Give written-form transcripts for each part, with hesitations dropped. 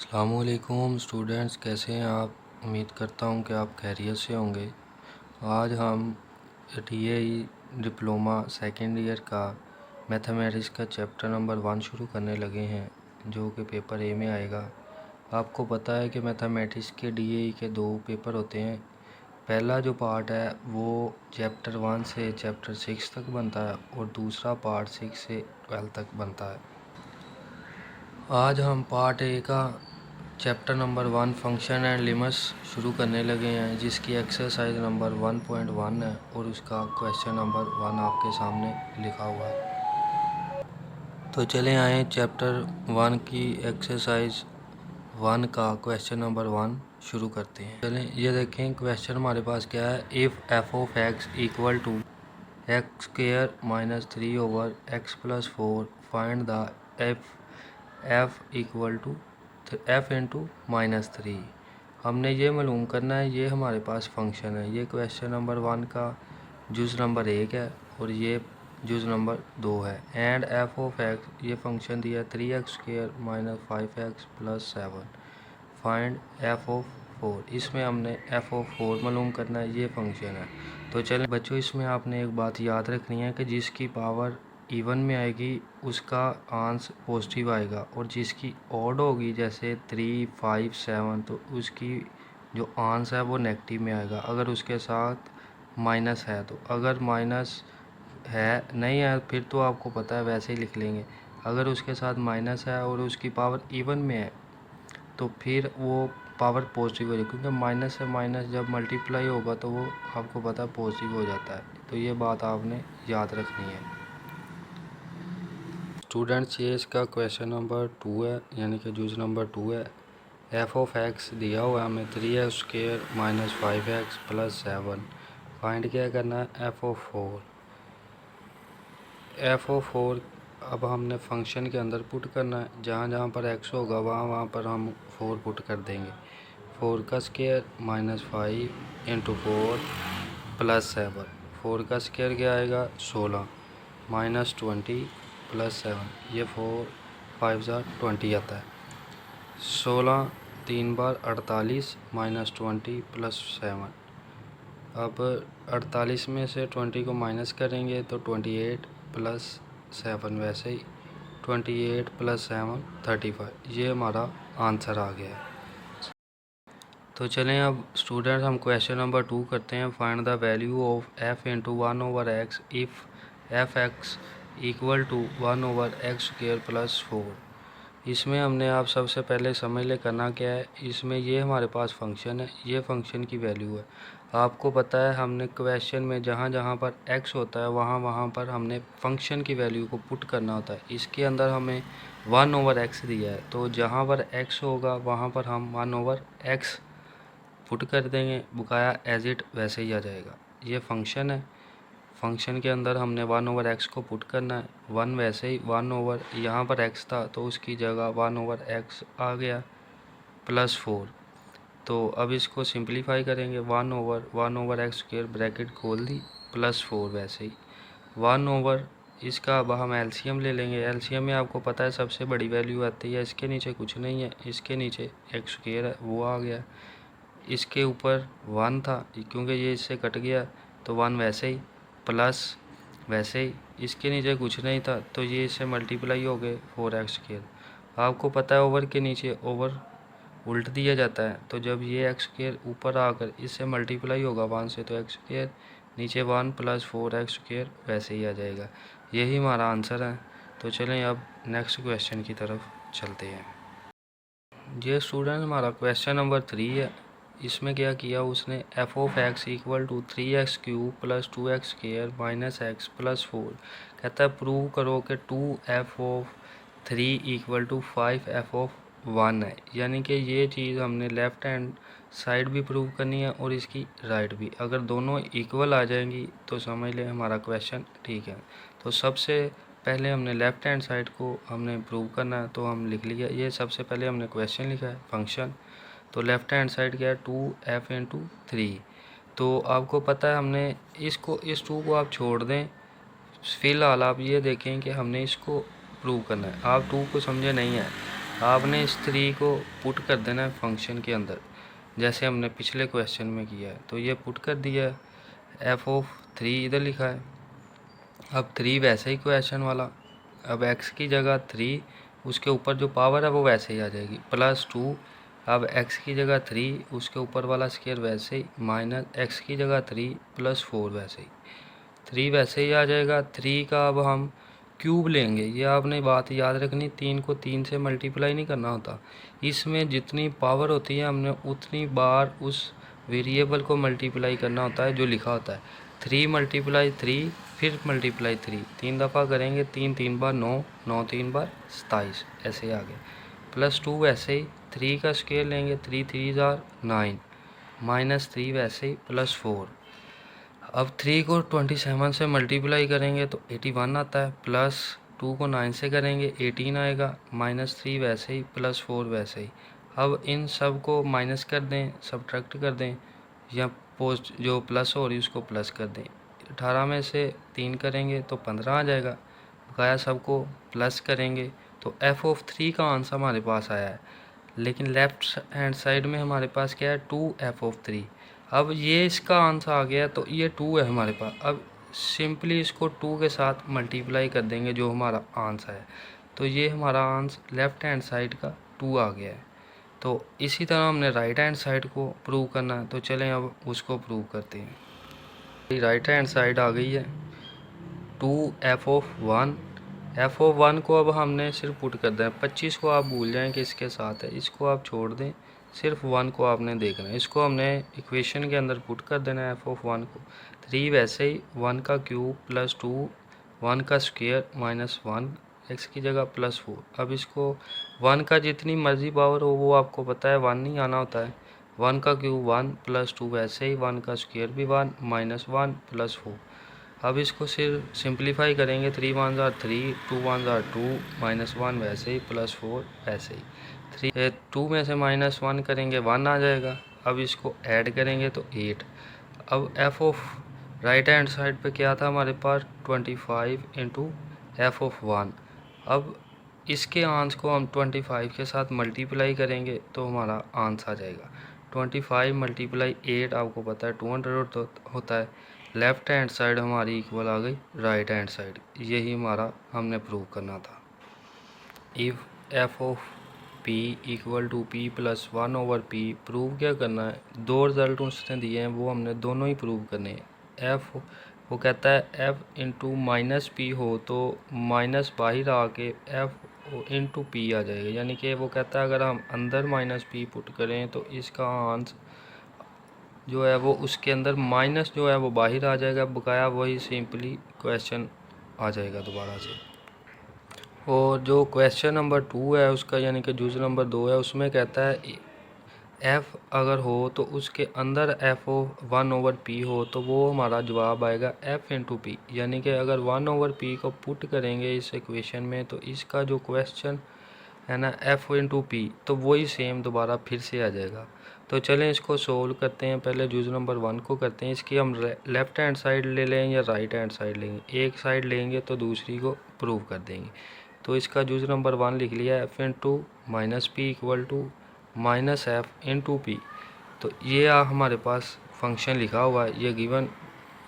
अस्सलामुअलैकुम स्टूडेंट्स, कैसे हैं आप। उम्मीद करता हूं कि आप खैरियत से होंगे। आज हम टीएई डिप्लोमा सेकेंड ईयर का मैथमेटिक्स का चैप्टर नंबर 1 शुरू करने लगे हैं, जो कि पेपर ए में आएगा। आपको पता है कि मैथमेटिक्स के डीएई के 2 पेपर होते हैं। पहला जो पार्ट है वो चैप्टर 1 से चैप्टर 6 तक बनता है और दूसरा पार्ट 6 से 12 तक बनता है। आज हम पार्ट ए का chapter number 1 function and limits शुरू करने लगे हैं, जिसकी एक्सरसाइज नंबर 1.1 है और उसका क्वेश्चन नंबर 1 आपके सामने लिखा हुआ है। तो चले आए चैप्टर 1 की एक्सरसाइज 1 का क्वेश्चन नंबर 1 शुरू करते हैं। चलें, ये देखें क्वेश्चन हमारे पास क्या है। If F of X equal to X square minus 3 over X plus 4 find the F equal to F into -3। हमने ये मालूम करना है, ये हमारे पास फंक्शन है। ये क्वेश्चन नंबर 1 का जुज़ नंबर 1 है और ये जुज़ नंबर 2 है। एंड एफ ऑफ एक्स, ये फंक्शन दिया है 3x² minus 5x plus 7। Find F of 4, इसमें हमने एफ ऑफ 4 मालूम करना है, ये फंक्शन है। तो चलें बच्चों, इसमें आपने एक बात याद रखनी है कि जिसकी पावर इवन में आएगी उसका आंसर पॉजिटिव आएगा, और जिसकी ऑड होगी जैसे 3, 5, 7 तो उसकी जो आंसर है वो नेगेटिव में आएगा अगर उसके साथ माइनस है। तो अगर माइनस है नहीं है फिर तो आपको पता है वैसे ही लिख लेंगे। अगर उसके साथ माइनस है और उसकी पावर इवन में है तो फिर वो पावर पॉजिटिव हो जाएगी, क्योंकि माइनस से माइनस जब मल्टीप्लाई होगा तो वो आपको पता है पॉजिटिव हो जाता है। तो ये बात आपने याद रखनी है स्टूडेंट्स। ये इसका क्वेश्चन नंबर 2 है, यानी कि जूज नंबर 2 है। एफ ऑफ एक्स दिया हुआ है हमें 3x² minus 5x plus 7। Find क्या करना है, एफ ऑफ 4। एफ ऑफ 4 अब हमने फंक्शन के अंदर पुट करना है। जहाँ जहाँ पर x होगा वहाँ वहाँ पर हम 4 पुट कर देंगे। 4 का स्क्वायर माइनस 5 इंटू 4 प्लस 7। 4 का स्क्वायर क्या आएगा 16 माइनस 20 प्लस 7। ये 4 5 20 आता है। 16 3 बार 48 माइनस 20 प्लस 7। अब 48 में से 20 को माइनस करेंगे तो 28 प्लस 7, वैसे ही 28 प्लस 7 35। ये हमारा आंसर आ गया है। तो चलें अब स्टूडेंट्स हम क्वेश्चन नंबर 2 करते हैं। Find the value of F into 1 over X if F X equal to 1 over X square plus 4। इसमें हमने आप सबसे पहले समझ ले करना क्या है। इसमें ये हमारे पास फंक्शन है, ये फंक्शन की वैल्यू है। आपको पता है हमने क्वेश्चन में जहाँ जहाँ पर x होता है वहाँ वहाँ पर हमने फंक्शन की वैल्यू को पुट करना होता है। इसके अंदर हमें 1 ओवर x दिया है, तो जहाँ पर x होगा वहाँ पर हम 1 ओवर x पुट कर देंगे, बकाया एज इट वैसे ही आ जाएगा। ये फंक्शन है, फंक्शन के अंदर हमने 1 ओवर एक्स को पुट करना है। 1 वैसे ही 1 ओवर यहाँ पर x था तो उसकी जगह 1 ओवर x आ गया प्लस 4। तो अब इसको सिंप्लीफाई करेंगे। 1 ओवर एक्स स्क्वायर ब्रैकेट खोल दी प्लस 4, वैसे ही 1 ओवर इसका अब हम एलसीएम ले लेंगे। एलसीएम में आपको पता है सबसे बड़ी वैल्यू आती है, इसके नीचे कुछ नहीं है, इसके नीचे एक्स स्क्वायर है वो आ गया। इसके ऊपर 1 था क्योंकि ये इससे कट गया तो 1 वैसे ही प्लस वैसे ही इसके नीचे कुछ नहीं था तो ये इससे मल्टीप्लाई हो गए 4x स्क्वायर। आपको पता है ओवर के नीचे ओवर उल्ट दिया जाता है, तो जब ये एक्स स्क्वायर ऊपर आकर इससे मल्टीप्लाई होगा 1 से तो एक्स स्क्वायर नीचे 1 प्लस 4x स्क्वायर वैसे ही आ जाएगा। यही हमारा आंसर है। तो चलें अब नेक्स्ट क्वेश्चन की तरफ चलते हैं। ये स्टूडेंट हमारा क्वेश्चन नंबर 3 है। इसमें क्या किया उसने, F of X equal to 3x³ plus 2x square minus x plus 4। कहता है प्रूव करो कि 2f of 3 equal to 5f of 1 है। यानी कि ये चीज़ हमने लेफ़्ट हैंड साइड भी प्रूव करनी है और इसकी राइट भी। अगर दोनों इक्वल आ जाएंगी तो समझ लें हमारा क्वेश्चन ठीक है। तो सबसे पहले हमने लेफ़्ट हैंड साइड को हमने प्रूव करना है, तो हम लिख लिया। ये सबसे पहले हमने क्वेश्चन लिखा है फंक्शन, तो लेफ़्ट हैंड साइड क्या है 2f इंटू 3। तो आपको पता है हमने इसको इस 2 को आप छोड़ दें। फ़िलहाल आप ये देखें कि हमने इसको प्रूव करना है। आप 2 को समझे नहीं है, आपने इस 3 को पुट कर देना है फंक्शन के अंदर, जैसे हमने पिछले क्वेश्चन में किया है। तो ये पुट कर दिया है, f(3) इधर लिखा है। अब 3 वैसे ही क्वेश्चन वाला, अब x की जगह 3, उसके ऊपर जो पावर है वो वैसे ही आ जाएगी, +2। अब x की जगह 3, उसके ऊपर वाला स्क्वायर वैसे ही, माइनस x की जगह 3 +4 वैसे ही, 3 वैसे ही आ जाएगा। 3 का अब हम क्यूब लेंगे, ये आपने बात याद रखनी, 3 को 3 से मल्टीप्लाई नहीं करना होता। इसमें जितनी पावर होती है हमने उतनी बार उस वेरिएबल को मल्टीप्लाई करना होता है जो लिखा होता है। 3 × 3 फिर मल्टीप्लाई 3, 3 दफ़ा करेंगे, 3 3 बार 9, 9 3 बार 27, ऐसे आ गए। +2 वैसे ही, 3 का स्क्वायर लेंगे, 3 3 जार 9, -3 वैसे ही, +4। अब 3 को 27 से मल्टीप्लाई करेंगे तो 81 आता है, +2 को 9 से करेंगे 18 आएगा, -3 वैसे ही, +4 वैसे ही। अब इन सब को माइनस कर दें, सब्ट्रैक्ट कर दें, या पोस्ट जो प्लस हो रही उसको प्लस कर दें। 18 में से 3 करेंगे तो 15 आ जाएगा, बकाया सबको प्लस करेंगे तो f(3) का आंसर हमारे पास आया है। लेकिन लेफ्ट हैंड साइड में हमारे पास क्या है, 2f(3). अब ये इसका आंसर आ गया तो ये 2 है हमारे पास। अब सिंपली इसको 2 के साथ मल्टीप्लाई कर देंगे जो हमारा आंसर है, तो ये हमारा आंसर लेफ्ट हैंड साइड का 2 आ गया है। तो इसी तरह हमने राइट हैंड साइड को प्रूव करना है, तो चलें अब उसको प्रूव करते हैं। राइट हैंड साइड आ गई है 2f(1). f(1) को अब हमने सिर्फ पुट कर दें, 25 को आप भूल जाएं कि इसके साथ है, इसको आप छोड़ दें, सिर्फ 1 को आपने देखना है। इसको हमने इक्वेशन के अंदर पुट कर देना है f(1) को। 3 वैसे ही, 1 का क्यूब +2, 1 का स्क्वायर -1, x की जगह +4। अब इसको 1 का जितनी मर्जी पावर हो वो आपको पता है 1 नहीं आना होता है। 1 का क्यूब 1 +2 वैसे ही, 1 का स्क्वायर भी 1, -1 +4। अब इसको सिर्फ सिंप्लीफाई करेंगे, 3 1 जार 3, 2 1 जार 2, -1 वैसे ही, +4 वैसे ही। 2 में से -1 करेंगे 1 आ जाएगा। अब इसको ऐड करेंगे तो 8। अब f(, राइट हैंड साइड पे क्या था हमारे पास, 25 × f(1). अब इसके आंसर को हम 25 के साथ मल्टीप्लाई करेंगे तो हमारा आंसर आ जाएगा। 25 × 8 आपको पता है 200 होता है। लेफ्ट हैंड साइड हमारी इक्वल आ गई राइट हैंड साइड, यही हमारा हमने प्रूव करना था। If f(p) = p + 1/p, prove क्या करना है, 2 रिजल्ट उसने दिए हैं वो हमने दोनों ही प्रूव करने हैं। f वो कहता है f × -p हो तो माइनस बाहर आके f × p आ जाएगा, यानी कि वो कहता है अगर हम अंदर -p पुट करें तो इसका आंसर जो है वो उसके अंदर माइनस जो है वो बाहर आ जाएगा, बकाया वही सिंपली क्वेश्चन आ जाएगा दोबारा से। और जो क्वेश्चन नंबर 2 है उसका, यानी कि जुज़ नंबर 2 है, उसमें कहता है f अगर हो तो उसके अंदर f(1/p) हो तो वो हमारा जवाब आएगा f × p, यानी कि अगर 1/p को पुट करेंगे इस इक्वेशन में तो इसका जो क्वेश्चन है ना f × p, तो वही सेम दोबारा फिर से आ जाएगा। तो चलें इसको सोल्व करते हैं। पहले जुज़ नंबर 1 को करते हैं, इसकी हम लेफ़्ट हैंड साइड ले लें या राइट हैंड साइड लेंगे, एक साइड लेंगे तो दूसरी को प्रूव कर देंगे। तो इसका जुज़ नंबर 1 लिख लिया, f × -p = -f × p। तो ये हमारे पास फंक्शन लिखा हुआ है, ये गिवन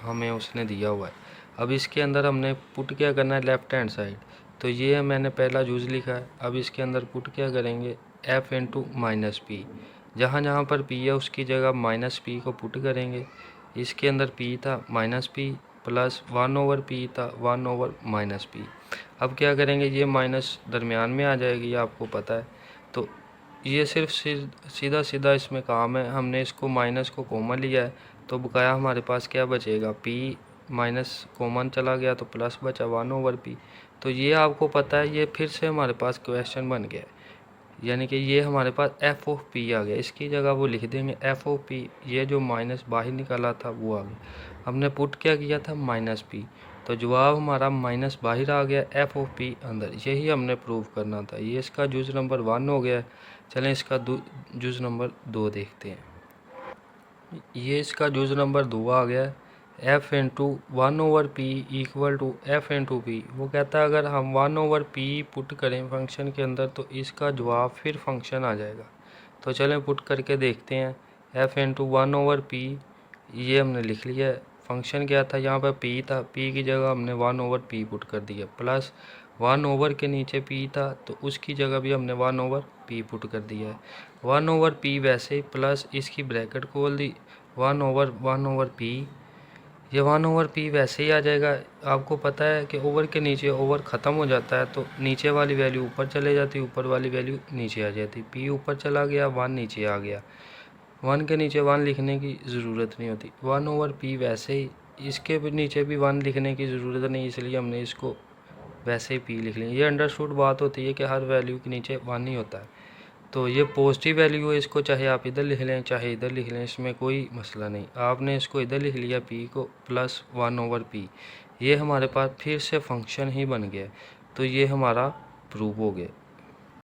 हमें उसने दिया हुआ है। अब इसके अंदर हमने पुट क्या करना है, लेफ़्ट हैंड साइड, तो ये मैंने पहला जुज़ लिखा है। अब इसके अंदर पुट क्या करेंगे, f × -p, जहाँ जहाँ पर p है उसकी जगह -p को पुट करेंगे। इसके अंदर p था -p प्लस 1/p था 1/-p। अब क्या करेंगे, ये माइनस दरमियान में आ जाएगी, ये आपको पता है। तो ये सिर्फ सीधा सीधा इसमें काम है, हमने इसको माइनस को कॉमन लिया है तो बकाया हमारे पास क्या बचेगा, p माइनस कॉमन चला गया तो प्लस बचा 1/p। तो ये आपको पता है, ये फिर से हमारे पास क्वेश्चन बन गया, यानी कि ये हमारे पास f(p) आ गया। इसकी जगह वो लिख देंगे f(p), ये जो माइनस बाहर निकाला था वो आ गया। हमने पुट क्या किया था, -p, तो जवाब हमारा माइनस बाहर आ गया, f(p) अंदर। यही हमने प्रूव करना था। ये इसका जुज़ नंबर 1 हो गया। चलें इसका जुज़ नंबर 2 देखते हैं। ये इसका जुज़ नंबर 2 आ गया। F into 1/p equal to F into P. वो कहता है अगर हम 1/p पुट करें फंक्शन के अंदर तो इसका जवाब फिर फंक्शन आ जाएगा। तो चलें पुट करके देखते हैं। एफ इंटू 1/p ये हमने लिख लिया है। फंक्शन क्या था, यहाँ पर p था, p की जगह हमने 1/p पुट कर दिया, प्लस 1 के नीचे p था तो उसकी जगह भी हमने 1/p पुट कर दिया है। 1/p वैसे ही प्लस इसकी ब्रैकेट खोल दी 1/p। ये 1/p वैसे ही आ जाएगा। आपको पता है कि ओवर के नीचे ओवर ख़त्म हो जाता है तो नीचे वाली वैल्यू ऊपर चले जाती, ऊपर वाली वैल्यू नीचे आ जाती। p ऊपर चला गया, 1 नीचे आ गया। 1 के नीचे 1 लिखने की ज़रूरत नहीं होती। 1/p वैसे ही, इसके भी नीचे भी 1 लिखने की ज़रूरत नहीं, इसलिए हमने इसको वैसे ही p लिख लिया। ये अंडरस्टूड बात होती है कि हर वैल्यू के नीचे 1 ही होता है। तो ये पॉजिटिव वैल्यू है, इसको चाहे आप इधर लिख लें चाहे इधर लिख लें, इसमें कोई मसला नहीं। आपने इसको इधर लिख लिया p को प्लस 1/p। ये हमारे पास फिर से फंक्शन ही बन गया। तो ये हमारा प्रूव हो गया।